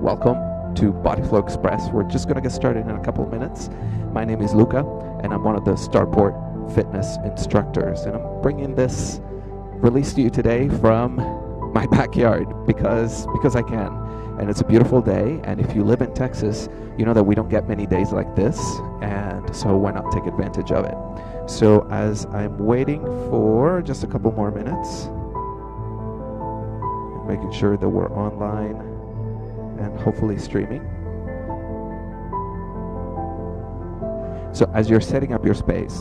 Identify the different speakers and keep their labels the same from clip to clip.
Speaker 1: Welcome to BodyFlow Express. We're just going to get started in a couple of minutes. My name is Luca, and I'm one of the Starport fitness instructors, and I'm bringing this release to you today from my backyard because I can. And it's a beautiful day, and if you live in Texas, you know that we don't get many days like this, and so why not take advantage of it? So as I'm waiting for just a couple more minutes, making sure that we're online and hopefully streaming. So as you're setting up your space,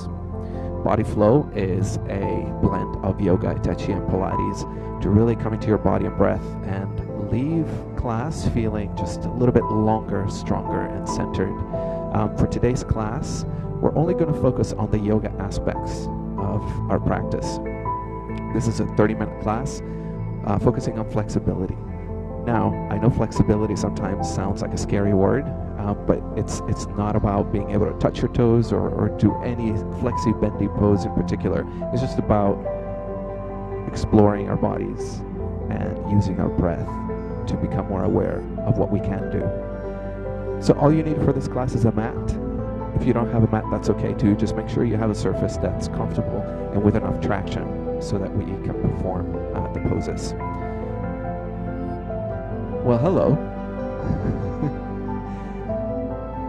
Speaker 1: BodyFlow is a blend of yoga, Tai Chi, and Pilates to really come into your body and breath and leave class feeling just a little bit longer, stronger, and centered. For today's class, we're only going to focus on the yoga aspects of our practice. This is a 30-minute class focusing on flexibility. Now, I know flexibility sometimes sounds like a scary word, but it's not about being able to touch your toes or do any flexi bendy pose in particular. It's just about exploring our bodies and using our breath to become more aware of what we can do. So all you need for this class is a mat. If you don't have a mat, that's okay too. Just make sure you have a surface that's comfortable and with enough traction so that we can perform the poses. Well, hello.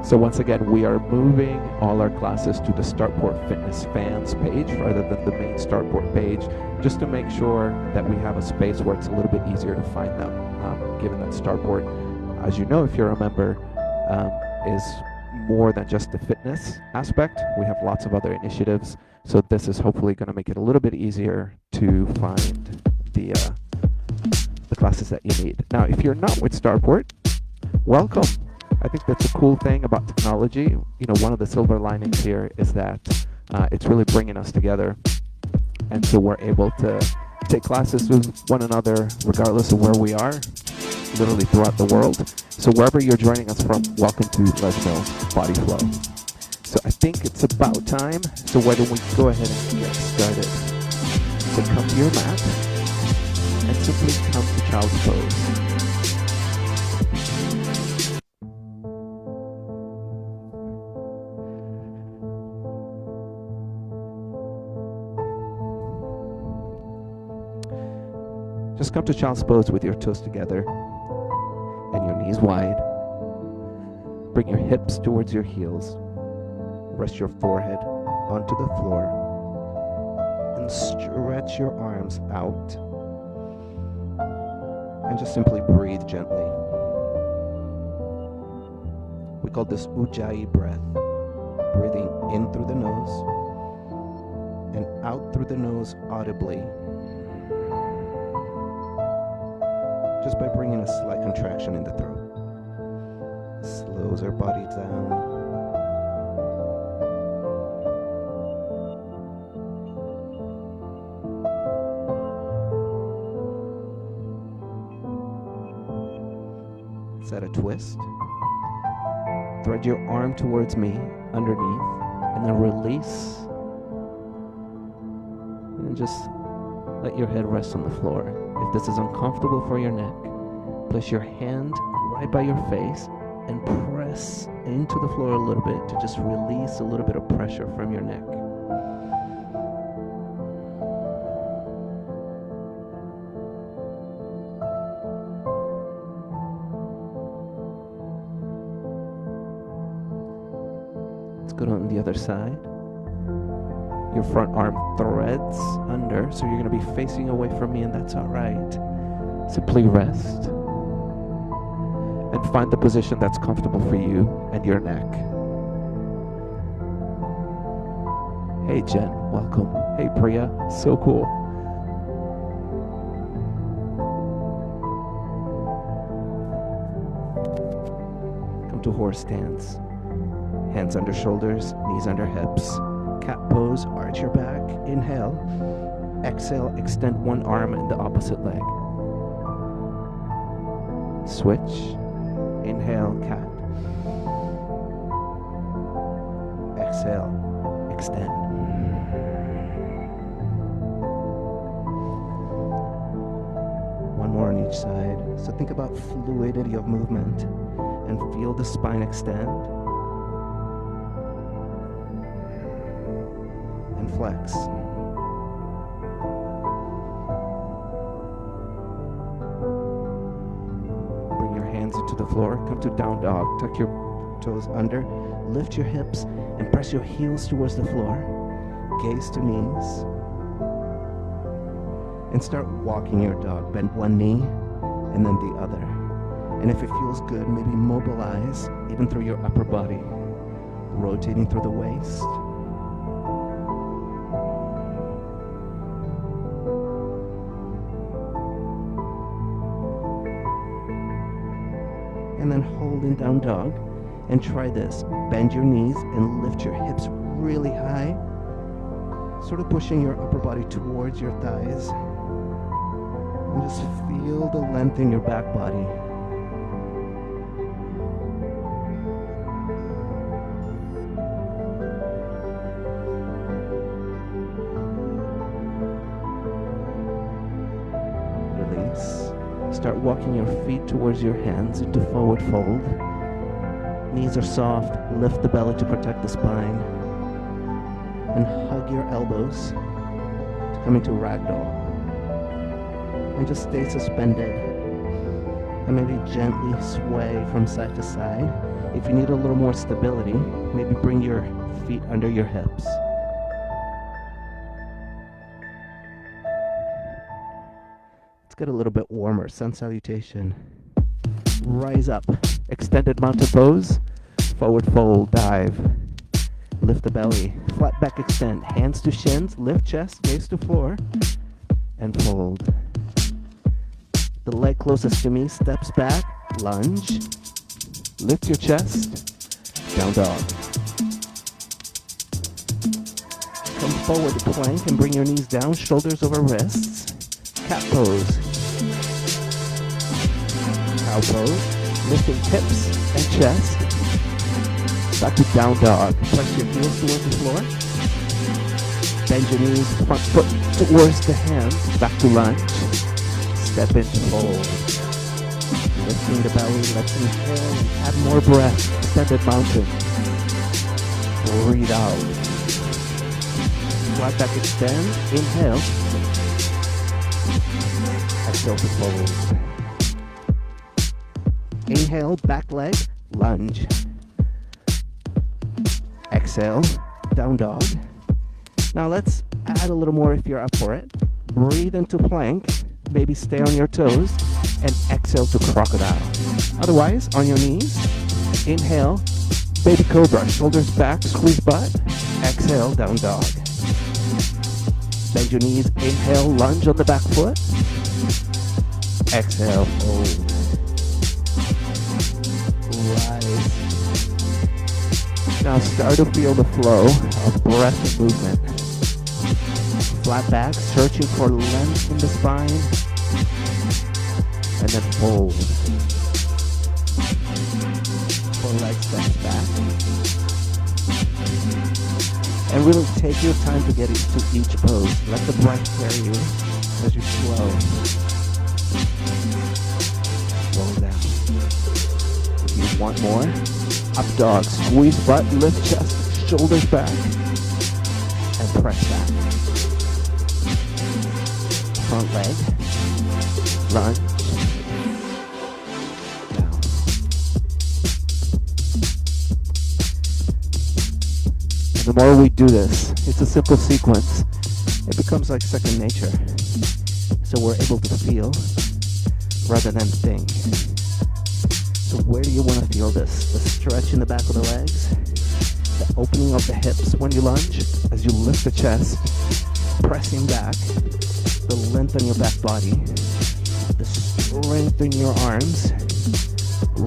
Speaker 1: So once again, we are moving all our classes to the Starport Fitness Fans page rather than the main Starport page, just to make sure that we have a space where it's a little bit easier to find them, given that Starport, as you know if you're a member, is more than just the fitness aspect. We have lots of other initiatives, so this is hopefully going to make it a little bit easier to find the classes that you need. Now, if you're not with Starport, welcome. I think that's a cool thing about technology. You know, one of the silver linings here is that it's really bringing us together, and so we're able to take classes with one another regardless of where we are, literally throughout the world. So wherever you're joining us from, welcome to Let's Know BodyFlow. So I think it's about time, so why don't we go ahead and get started. So come to your mat and simply come to child's pose. Just come to child's pose with your toes together and your knees wide. Bring your hips towards your heels. Rest your forehead onto the floor and stretch your arms out. And just simply breathe gently. We call this Ujjayi breath. Breathing in through the nose and out through the nose audibly, just by bringing a slight contraction in the throat. Slows our body down. Set a twist. Thread your arm towards me underneath, and then release. And just let your head rest on the floor. If this is uncomfortable for your neck, place your hand right by your face and press into the floor a little bit to just release a little bit of pressure from your neck. Let's go on the other side. Your front arm threads under, so you're going to be facing away from me, and that's all right. Simply rest and find the position that's comfortable for you and your neck. Hey Jen, welcome. Hey Priya, so cool. Come to horse stance. Hands under shoulders, knees under hips. Cat pose, arch your back, inhale. Exhale, extend one arm and the opposite leg. Switch, inhale, cat. Exhale, extend. One more on each
Speaker 2: each side. So think about fluidity of movement and feel the spine extend and flex. Bring your hands into the floor. Come to down dog. Tuck your toes under. Lift your hips and press your heels towards the floor. Gaze to knees. And start walking your dog. Bend one knee and then the other. And if it feels good, maybe mobilize even through your upper body, rotating through the waist. And then hold in down dog and try this. Bend your knees and lift your hips really high, sort of pushing your upper body towards your thighs. And just feel the length in your back body. Release. Start walking your feet towards your hands into forward fold. Knees are soft. Lift the belly to protect the spine. And hug your elbows to come into ragdoll. And just stay suspended. And maybe gently sway from side to side. If you need a little more stability, maybe bring your feet under your hips. Let's get a little bit warmer. Sun salutation. Rise up. Extended mountain pose. Forward fold, dive. Lift the belly. Flat back extend. Hands to shins. Lift chest. Gaze to floor. And fold. The leg closest to me steps back. Lunge. Lift your chest. Down dog. Come forward to plank and bring your knees down. Shoulders over wrists. Cat pose. Cow pose. Lifting hips and chest. Back to down dog. Press your heels towards the floor. Bend your knees, front foot towards the hands. Back to lunge. Step into fold. Lifting the belly, let's inhale and add more breath. Extended mountain. Breathe out. Flat back extend. Inhale. Exhale to fold. Inhale, back leg, lunge. Exhale, down dog. Now let's add a little more if you're up for it. Breathe into plank, maybe stay on your toes, and exhale to crocodile. Otherwise, on your knees, inhale, baby cobra, shoulders back, squeeze butt. Exhale, down dog. Bend your knees, inhale, lunge on the back foot. Exhale, fold. Rise. Now start to feel the flow of breath and movement. Flat back, searching for length in the spine. And then fold. Four legs steps back. And really take your time to get into each pose. Let the breath carry you as you flow. Roll down. If you want more, up dog. Squeeze butt, lift chest, shoulders back, and press back. Front leg, lunge, down. And the more we do this, it's a simple sequence. It becomes like second nature. So we're able to feel rather than think. So where do you want to feel this? The stretch in the back of the legs, the opening of the hips when you lunge, as you lift the chest, pressing back, the length in your back body, the strength in your arms,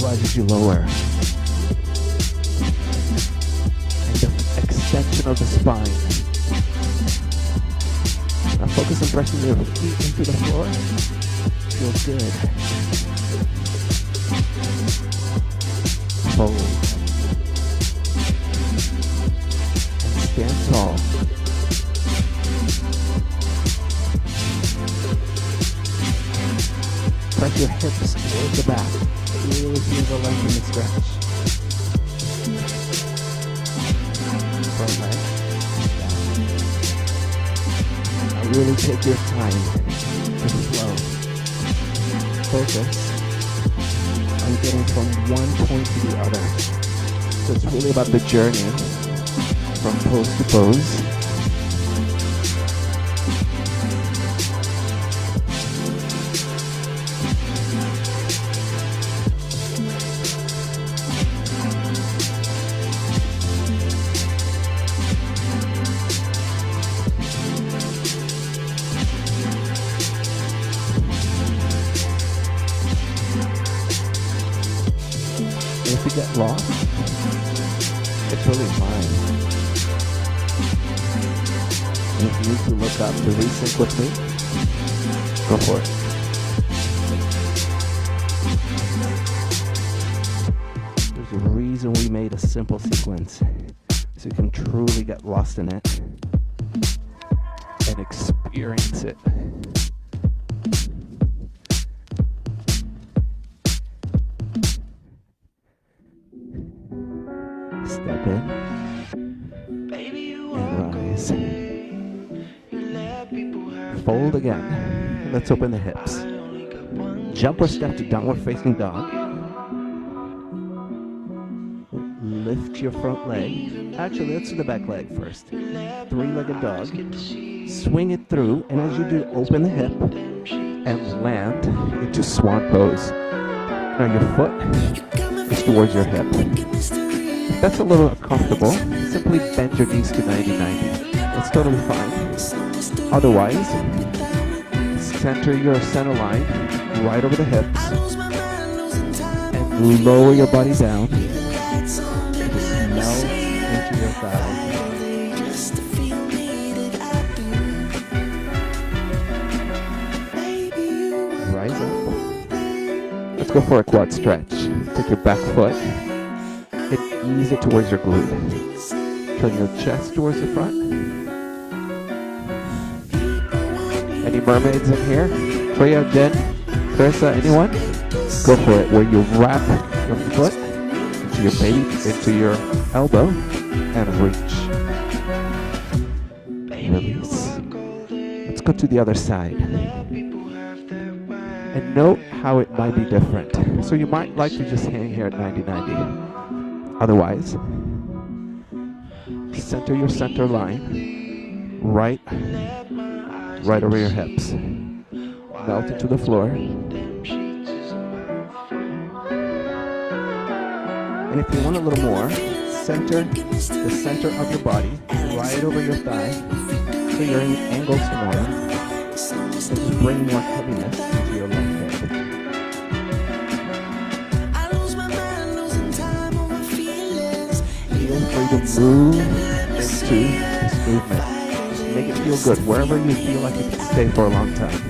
Speaker 2: right as you lower, and the extension of the spine. Now focus on pressing your feet into the floor. Feels good. Fold. And stand tall. Press your hips towards the back. Really feel the length and the stretch. Front leg. Down. Now really take your time to flow. Focus on getting from one point to the other. So it's really about the journey from pose to pose. If you get lost, it's really fine. If you need to look up to resync with me, go for it. There's a reason we made a simple sequence, so you can truly get lost in it and experience it. Step in and rise. Fold again. And let's open the hips. Jump or step to downward facing dog. Lift your front leg. Actually, let's do the back leg first. Three-legged dog. Swing it through, and as you do, open the hip and land into swan pose. Now your foot is towards your hip. If that's a little uncomfortable, simply bend your knees to 90-90. That's totally fine. Otherwise, center your center line right over the hips and lower your body down. Just melt into your thigh. Rise up. Let's go for a quad stretch. Take your back foot and ease it towards your glute. Turn your chest towards the front. Any mermaids in here? Freya, Jen, Carissa, anyone? Go for it. Where you wrap your foot into your baby, into your elbow, and reach. Release. Let's go to the other side. And note how it might be different. So you might like to just hang here at 90-90. Otherwise, center your center line right over your hips. Melt into the floor. And if you want a little more, center the center of your body right over your thigh so you're in angles more. And just bring more heaviness into your left hip. Feel free to move into this movement. Just make it feel good wherever you feel like you can stay for a long time.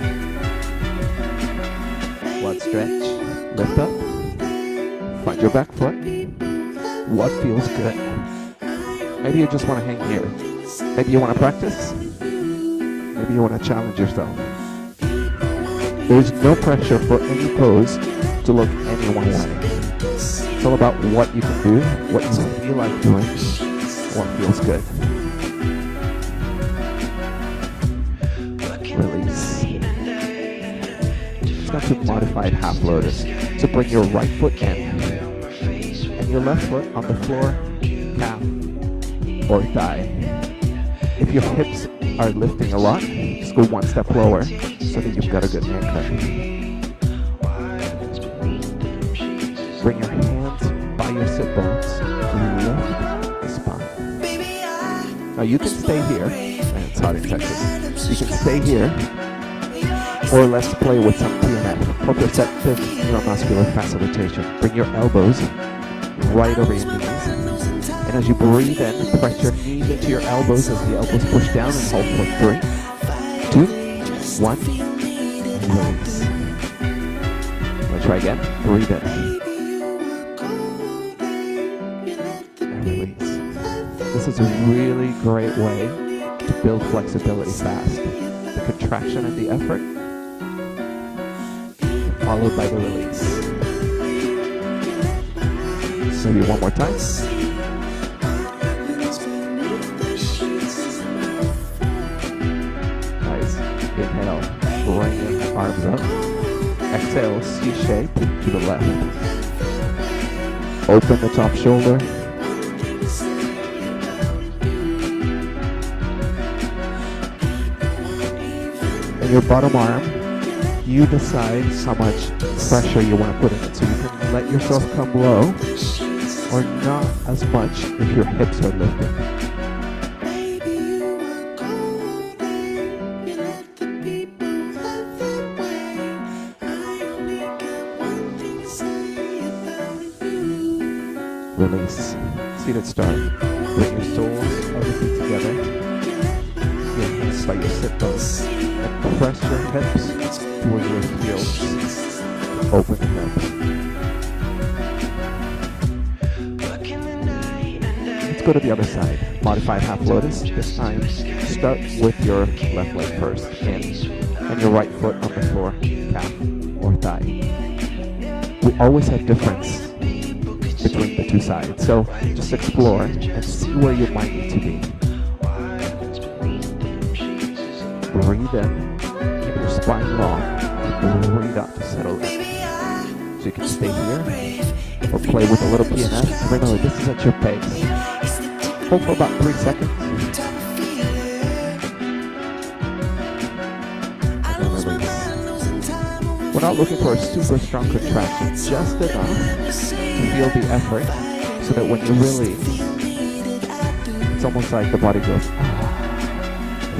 Speaker 2: Quad stretch, lift up, find your back foot. What feels good? Maybe you just want to hang here. Maybe you want to practice. Maybe you want to challenge yourself. There's no pressure for any pose to look any one way. It's all about what you can do, what you feel like doing, what feels good. Release. Just got to modified half lotus. So bring your right foot in and your left foot on the floor, calf, or thigh. If your hips are lifting a lot, just go one step lower so that you've got a good haircut. Bring your hands by your sit bones and lift the spine. Now you can stay here. Man, it's hot in Texas. You can stay here, or let's play with some TNF, proprioceptive neuromuscular facilitation. Bring your elbows right over your knees. And as you breathe in, press your knees into your elbows as the elbows push down and hold for 3, 2, 1, and release. Let's try again. Breathe in. And release. This is a really great way to build flexibility fast. The contraction and the effort
Speaker 1: followed by the release. Maybe one more time. Nice. Inhale, bring your arms up. Exhale, C shape to the left. Open the top shoulder. And your bottom arm, you decide how much pressure you want to put in it. So you can let yourself come low or not as much if your hips are lifted. Release. Seated start. Bring your soles of the feet together. Your hands by your sit bones. And press your hips towards your heels. Open the hips. Let's go to the other side. Modified half lotus. This time, start with your left leg first. In. And your right foot on the floor. Calf or thigh. We always have difference between the two sides. So just explore and see where you might need to be. Breathe in, keep your spine long, and breathe out to settle in. So you can stay here or play with a little PNF. Remember, this is at your pace. Hold for about 3 seconds. And release. We're not looking for a super strong contraction, just enough to feel the effort so that when you release, it's almost like the body goes, ah.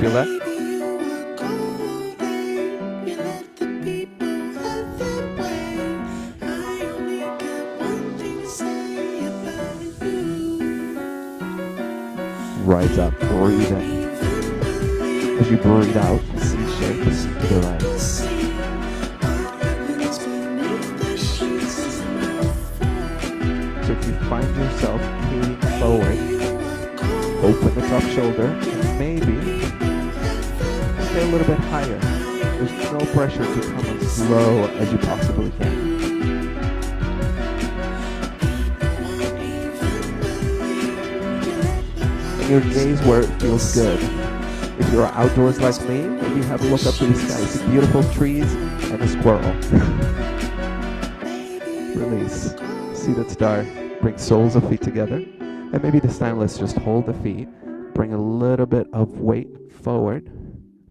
Speaker 1: Feel that? Rise up, breathe in. As you breathe out, C shape to the right. So if you find yourself leaning forward, open the top shoulder, and maybe stay a little bit higher. There's no pressure to come as low as you possibly can. And your gaze where it feels good. If you're outdoors like me, maybe have a look up to the sky. See beautiful trees and a squirrel. Release. Seated start. Bring soles of feet together. And maybe this time let's just hold the feet. Bring a little bit of weight forward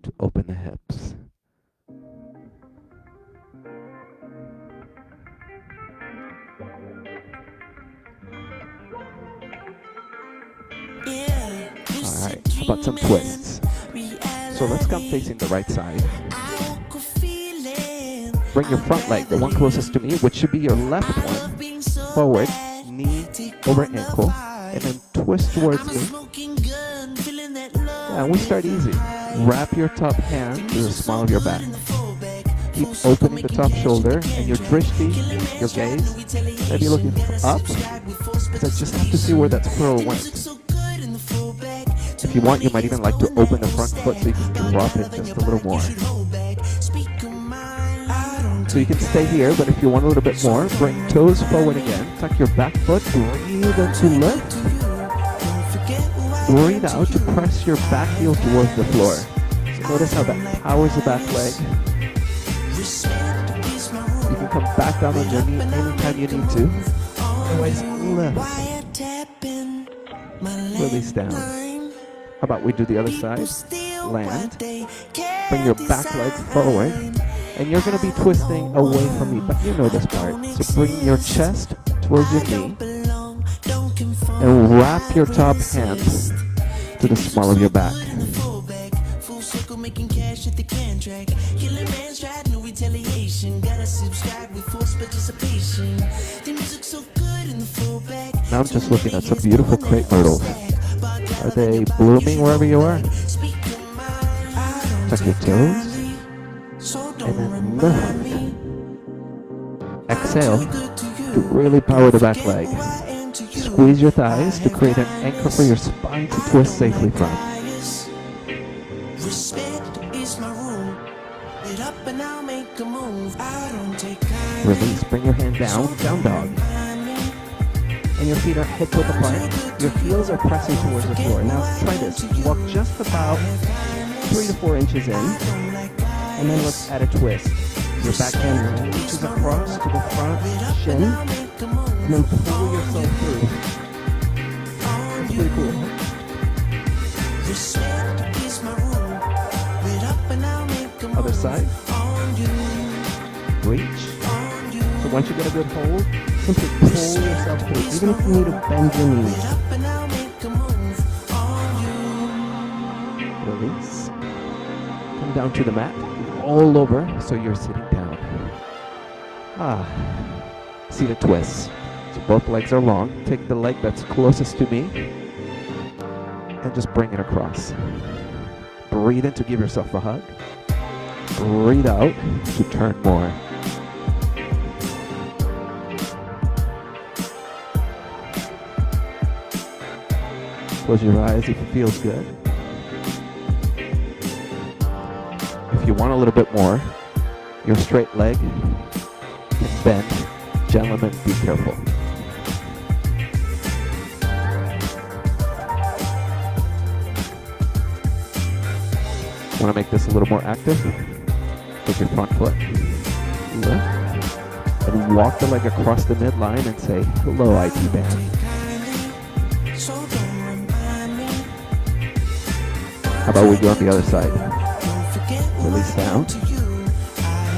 Speaker 1: to open the hips. Alright, how about some twists? So let's come facing the right side. Bring your front leg, the one closest to me, which should be your left one, forward, knee over ankle, and then twist towards me. Yeah, and we start easy. Wrap your top hand to the small of your back. Keep opening the top shoulder, and your drishti, your gaze, maybe looking up, because I just have to see where that swirl went. If you want, you might even like to open the front foot so you can drop it just a little more. So you can stay here, but if you want a little bit more, bring toes forward again. Tuck your back foot, breathe in to lift. Breathe out to press your back heel towards the floor. So notice how that powers the back leg. You can come back down on your knee anytime you need to. Otherwise, lift. Release down. How about we do the other side? Land. Bring your back leg forward. And you're going to be twisting away from me, but you know this part. So bring your chest towards your knee. And wrap your top hand to the small of your back. Now I'm just looking at some beautiful crepe myrtles. Are they blooming wherever you are? Tuck your toes. And then lift. Exhale to really power the back leg. Squeeze your thighs to create an anchor for your spine to twist safely from.
Speaker 3: Respect is my rule. Get up and I'll make a move. I don't take
Speaker 2: Release. Bring your hand down. Down dog. And your feet are hip width apart. Your heels are pressing towards the floor. Now try this. Walk just about 3 to 4 inches in. And then let's add a twist. Your back hand reaches across to the front shin. And then pull yourself through. That's pretty cool. Other side. Reach. So once you get a good hold, simply pull yourself through, even if you need to bend your knees. Release. Come down to the mat. Roll over so you're sitting down. Seated twist. So both legs are long. Take the leg that's closest to me and just bring it across. Breathe in to give yourself a hug. Breathe out to turn more. Close your eyes if it feels good. If you want a little bit more, your straight leg can bend. Gentlemen, be careful. Want to make this a little more active? Take your front foot, lift, and walk the leg across the midline and say, hello, IT band. How about we go on the other side? Release down.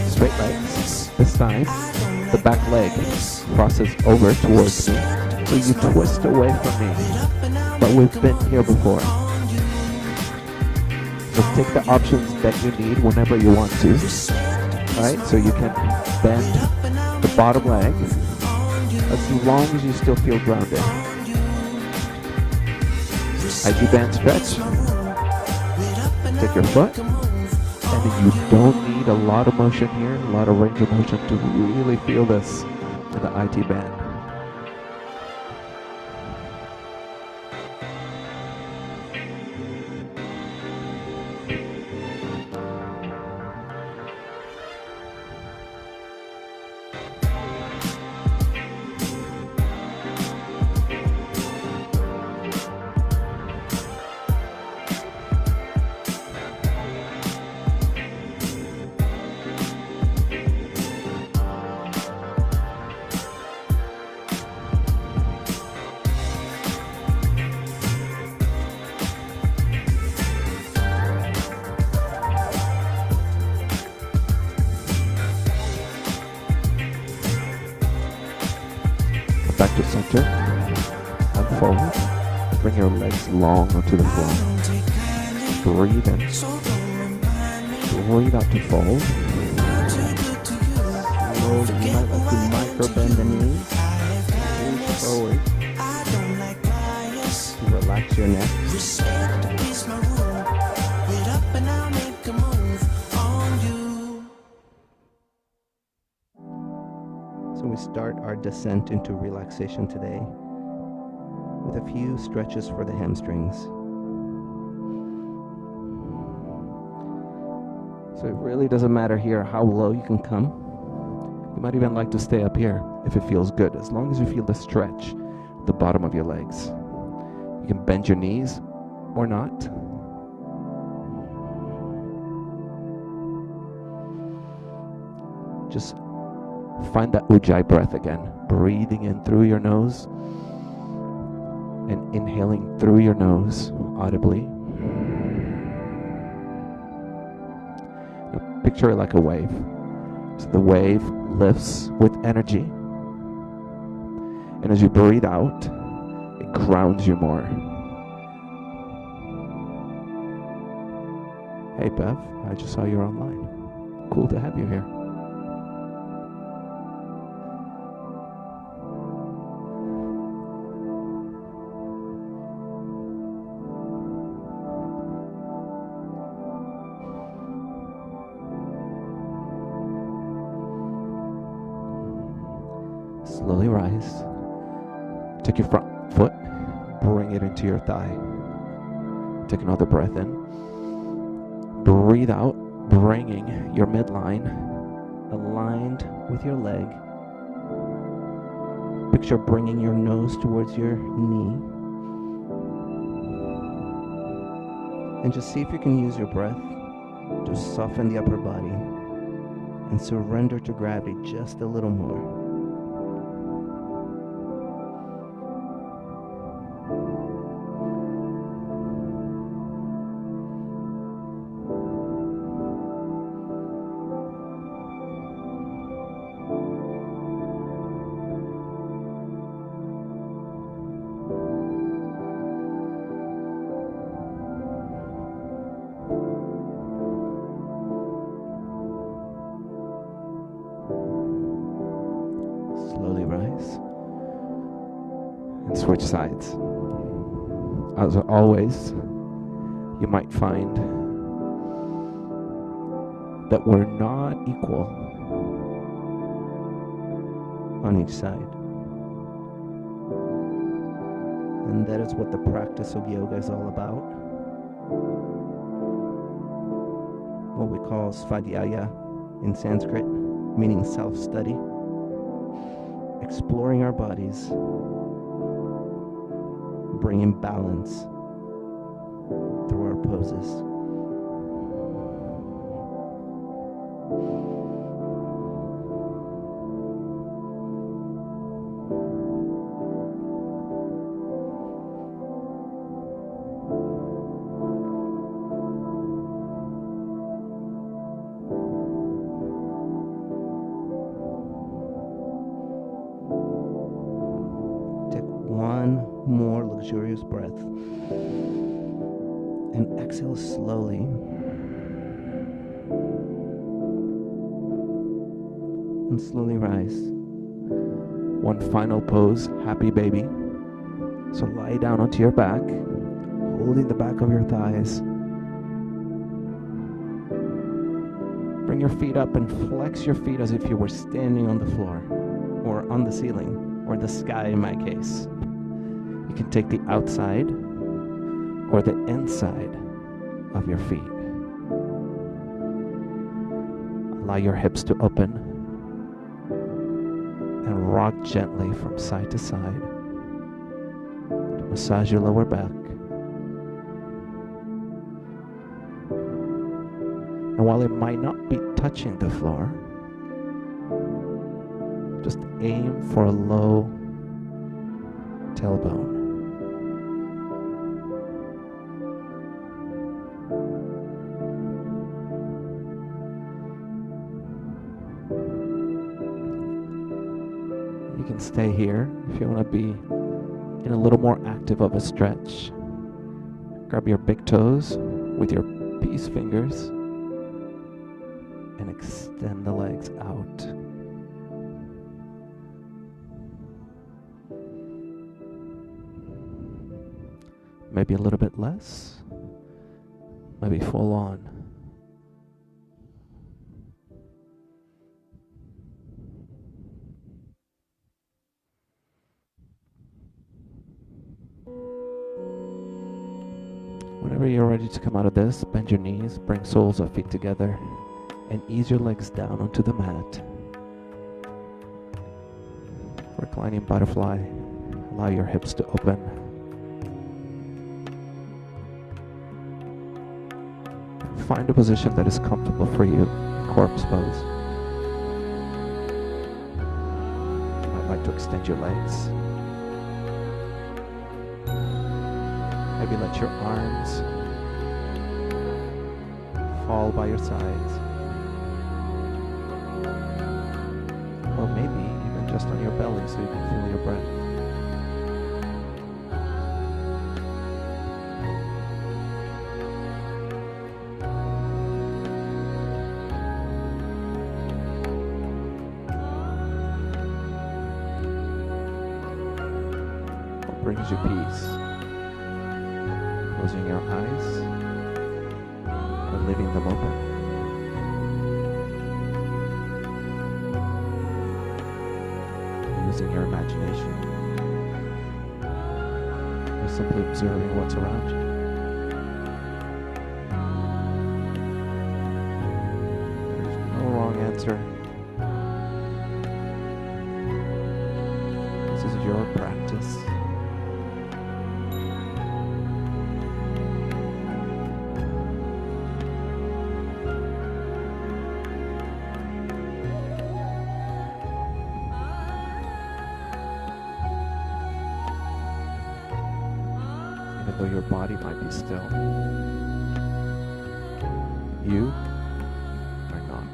Speaker 2: Straight legs. This time, the back leg crosses over towards me. So you twist away from me. But we've been here before. So take the options that you need whenever you want to. Alright, so you can bend the bottom leg as long as you still feel grounded. IG band stretch. Take your foot, and then you don't need a lot of motion here, a lot of range of motion to really feel this in the IT band. Back to center and forward. Bring your legs long onto the floor. Breathe in. Breathe out to fold. Slowly, you might like to micro bend the knees. Reach forward. Relax your neck. So we start our descent into relaxation today with a few stretches for the hamstrings. So it really doesn't matter here how low you can come. You might even like to stay up here if it feels good, as long as you feel the stretch at the bottom of your legs. You can bend your knees or not. Just find that Ujjayi breath again, breathing in through your nose and inhaling through your nose audibly. Now picture it like a wave. So the wave lifts with energy, and as you breathe out, it grounds you more. Hey Bev, I just saw you're online. Cool to have you here. Slowly rise. Take your front foot, bring it into your thigh. Take another breath in. Breathe out, bringing your midline a aligned with your leg. Picture bringing your nose towards your knee. And just see if you can use your breath to soften the upper body and surrender to gravity just a little more. Slowly rise and switch sides. As always, you might find that we're not equal on each side. And that is what the practice of yoga is all about. What we call svadhyaya in Sanskrit, meaning self-study. Exploring our bodies, bringing balance through our poses. One more luxurious breath. And exhale slowly. And slowly rise. One final pose, happy baby. So lie down onto your back, holding the back of your thighs. Bring your feet up and flex your feet as if you were standing on the floor or on the ceiling or the sky in my case. You can take the outside or the inside of your feet. Allow your hips to open and rock gently from side to side to massage your lower back. And while it might not be touching the floor, just aim for a low tailbone. You can stay here if you want to be in a little more active of a stretch. Grab your big toes with your peace fingers and extend the legs out. Maybe a little bit less, maybe full on. Whenever you're ready to come out of this, bend your knees, bring soles of feet together, and ease your legs down onto the mat. Reclining butterfly, allow your hips to open. Find a position that is comfortable for you, corpse pose. You might like to extend your legs. Maybe let your arms fall by your sides. Or maybe even just on your belly so you can feel your breath. What brings you peace? Closing your eyes or leaving them open. Using your imagination or simply observing what's around you. There's no wrong answer,
Speaker 1: your practice. Even though your body might be still, you are not.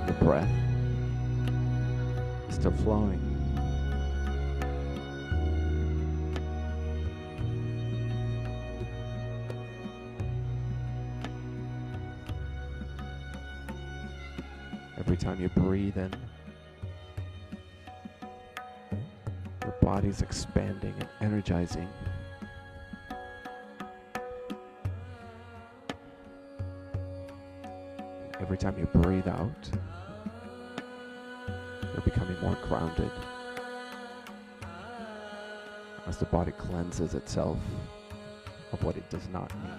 Speaker 1: The breath is still flowing. Every time you breathe in, your body's expanding and energizing. Every time you breathe out, you're becoming more grounded as the body cleanses itself of what it does not need.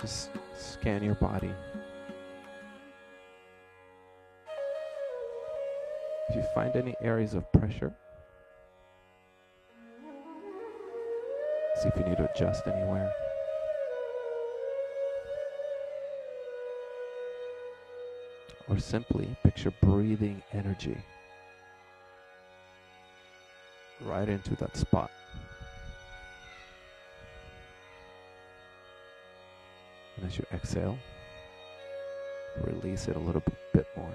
Speaker 1: Just scan your body. If you find any areas of pressure, see if you need to adjust anywhere. Or simply picture breathing energy right into that spot. And as you exhale, release it a little bit more.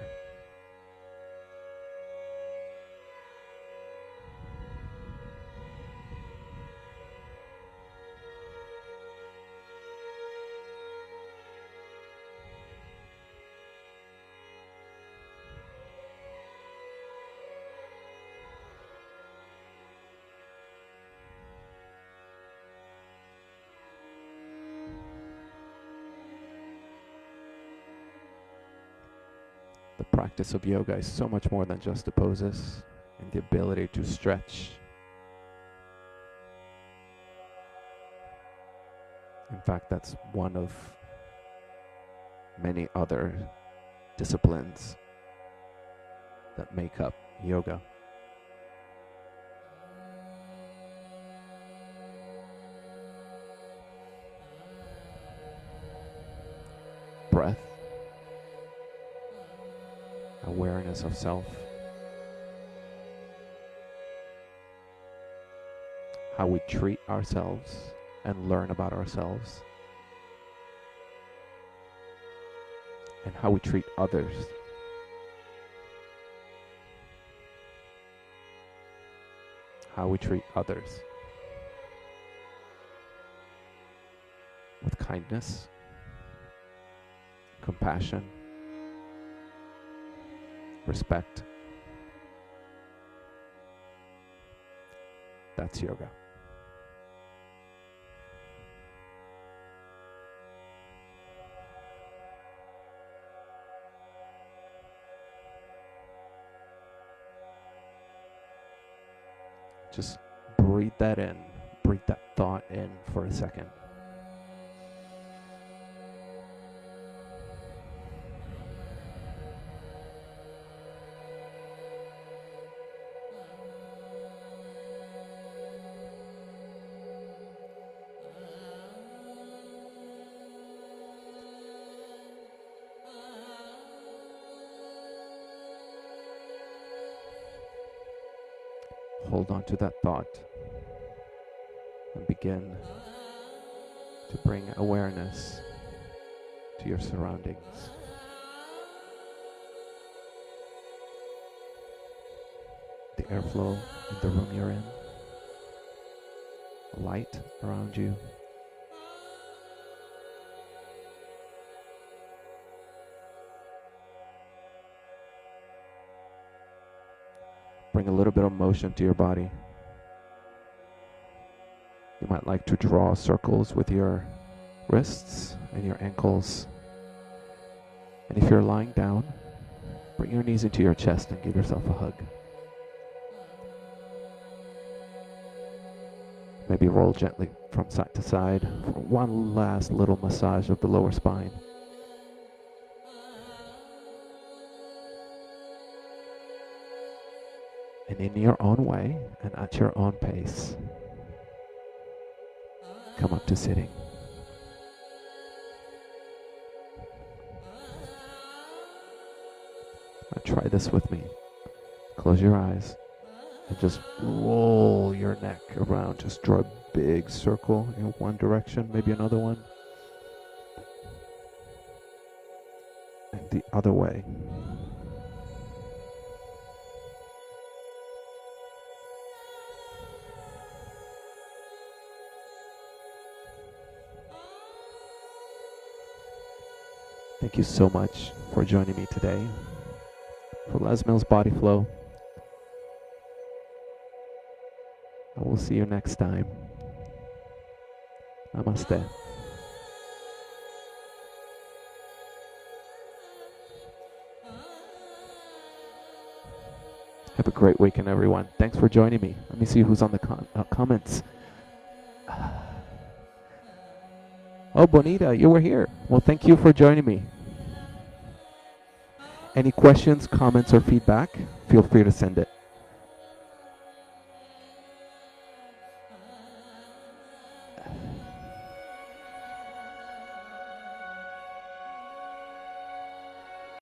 Speaker 1: The practice of yoga is so much more than just the poses and the ability to stretch. In fact, that's one of many other disciplines that make up yoga. Breath, awareness of self, how we treat ourselves and learn about ourselves, and how we treat others. How we treat others with kindness, compassion, respect. That's yoga. Just breathe that in, breathe that thought in for a second. Hold on to that thought and begin to bring awareness to your surroundings. The airflow in the room you're in, the light around you. Bring a little bit of motion to your body. You might like to draw circles with your wrists and your ankles. And if you're lying down, bring your knees into your chest and give yourself a hug. Maybe roll gently from side to side for one last little massage of the lower spine. And in your own way and at your own pace, come up to sitting. Now try this with me. Close your eyes and just roll your neck around. Just draw a big circle in one direction, maybe another one, and the other way. Thank you so much for joining me today for Les Mills BodyFlow. I will see you next time. Namaste. Have a great weekend, everyone. Thanks for joining me. Let me see who's on the comments. Oh, Bonita, you were here. Well, thank you for joining me. Any questions, comments, or feedback? Feel free to send it.